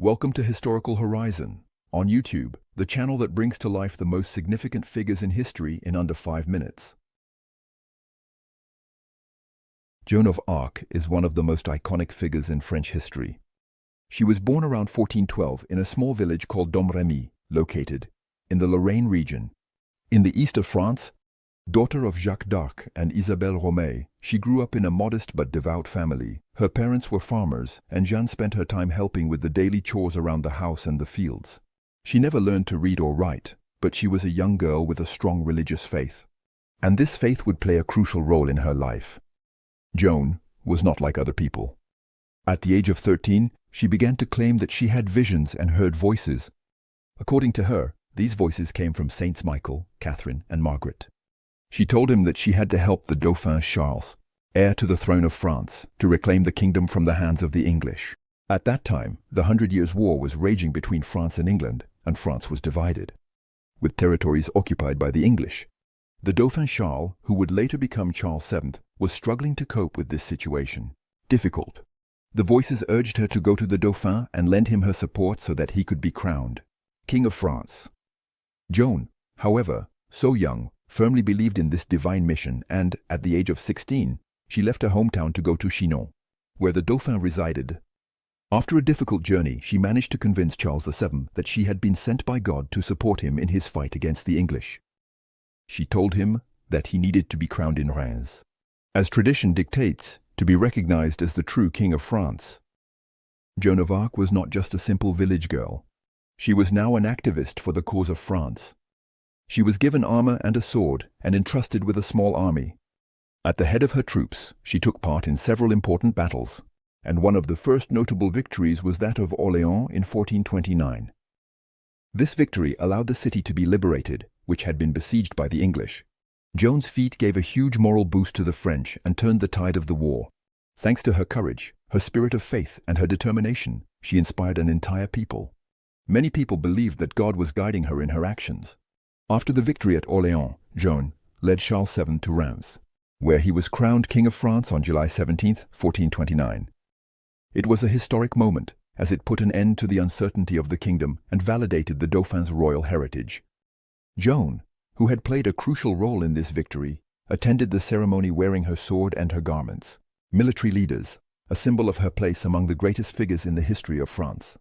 Welcome to Historical Horizon, on YouTube, the channel that brings to life the most significant figures in history in under 5 minutes. Joan of Arc is one of the most iconic figures in French history. She was born around 1412 in a small village called Domremy, located in the Lorraine region, in the east of France. Daughter of Jacques d'Arc and Isabelle Romay, she grew up in a modest but devout family. Her parents were farmers, and Jeanne spent her time helping with the daily chores around the house and the fields. She never learned to read or write, but she was a young girl with a strong religious faith. And this faith would play a crucial role in her life. Joan was not like other people. At the age of 13, she began to claim that she had visions and heard voices. According to her, these voices came from Saints Michael, Catherine, and Margaret. She told him that she had to help the Dauphin Charles, heir to the throne of France, to reclaim the kingdom from the hands of the English. At that time, the 100 Years' War was raging between France and England, and France was divided, with territories occupied by the English. The Dauphin Charles, who would later become Charles VII, was struggling to cope with this situation. Difficult. The voices urged her to go to the Dauphin and lend him her support so that he could be crowned King of France. Joan, however, so young, firmly believed in this divine mission and, at the age of 16, she left her hometown to go to Chinon, where the Dauphin resided. After a difficult journey, she managed to convince Charles VII that she had been sent by God to support him in his fight against the English. She told him that he needed to be crowned in Reims, as tradition dictates, to be recognized as the true King of France. Joan of Arc was not just a simple village girl. She was now an activist for the cause of France. She was given armor and a sword and entrusted with a small army. At the head of her troops, she took part in several important battles, and one of the first notable victories was that of Orléans in 1429. This victory allowed the city to be liberated, which had been besieged by the English. Joan's feat gave a huge moral boost to the French and turned the tide of the war. Thanks to her courage, her spirit of faith, and her determination, she inspired an entire people. Many people believed that God was guiding her in her actions. After the victory at Orléans, Joan led Charles VII to Reims, where he was crowned King of France on July 17, 1429. It was a historic moment, as it put an end to the uncertainty of the kingdom and validated the Dauphin's royal heritage. Joan, who had played a crucial role in this victory, attended the ceremony wearing her sword and her garments. Military leaders, a symbol of her place among the greatest figures in the history of France.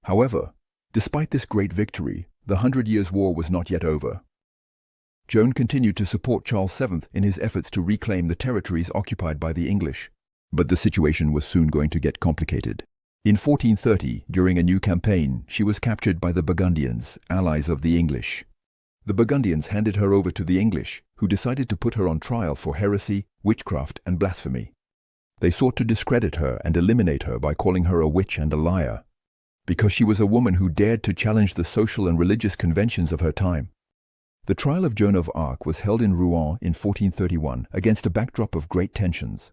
However, despite this great victory, the 100 Years' War was not yet over. Joan continued to support Charles VII in his efforts to reclaim the territories occupied by the English. But the situation was soon going to get complicated. In 1430, during a new campaign, she was captured by the Burgundians, allies of the English. The Burgundians handed her over to the English, who decided to put her on trial for heresy, witchcraft, and blasphemy. They sought to discredit her and eliminate her by calling her a witch and a liar, because she was a woman who dared to challenge the social and religious conventions of her time. The trial of Joan of Arc was held in Rouen in 1431 against a backdrop of great tensions.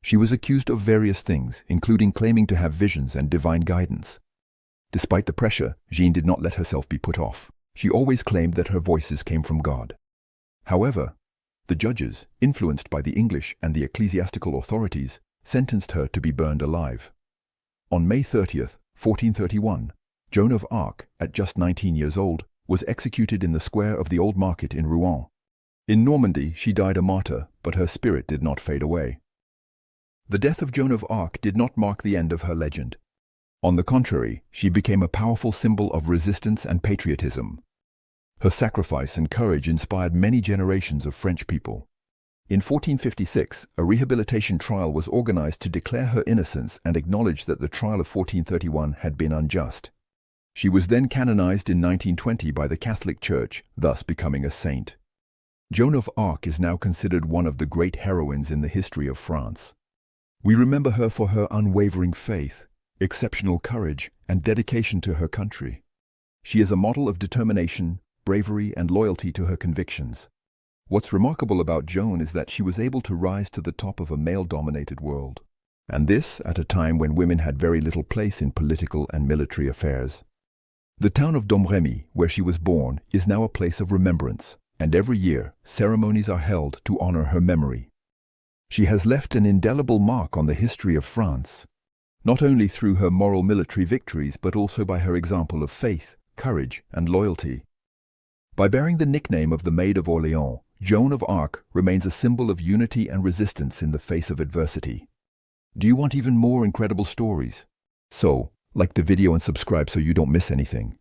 She was accused of various things, including claiming to have visions and divine guidance. Despite the pressure, Jeanne did not let herself be put off. She always claimed that her voices came from God. However, the judges, influenced by the English and the ecclesiastical authorities, sentenced her to be burned alive. On May 30th, 1431, Joan of Arc, at just 19 years old, was executed in the square of the Old Market in Rouen. In Normandy, she died a martyr, but her spirit did not fade away. The death of Joan of Arc did not mark the end of her legend. On the contrary, she became a powerful symbol of resistance and patriotism. Her sacrifice and courage inspired many generations of French people. In 1456, a rehabilitation trial was organized to declare her innocence and acknowledge that the trial of 1431 had been unjust. She was then canonized in 1920 by the Catholic Church, thus becoming a saint. Joan of Arc is now considered one of the great heroines in the history of France. We remember her for her unwavering faith, exceptional courage, and dedication to her country. She is a model of determination, bravery, and loyalty to her convictions. What's remarkable about Joan is that she was able to rise to the top of a male-dominated world, and this at a time when women had very little place in political and military affairs. The town of Domremy, where she was born, is now a place of remembrance, and every year ceremonies are held to honor her memory. She has left an indelible mark on the history of France, not only through her moral military victories but also by her example of faith, courage, and loyalty. By bearing the nickname of the Maid of Orléans, Joan of Arc remains a symbol of unity and resistance in the face of adversity. Do you want even more incredible stories? So, like the video and subscribe so you don't miss anything.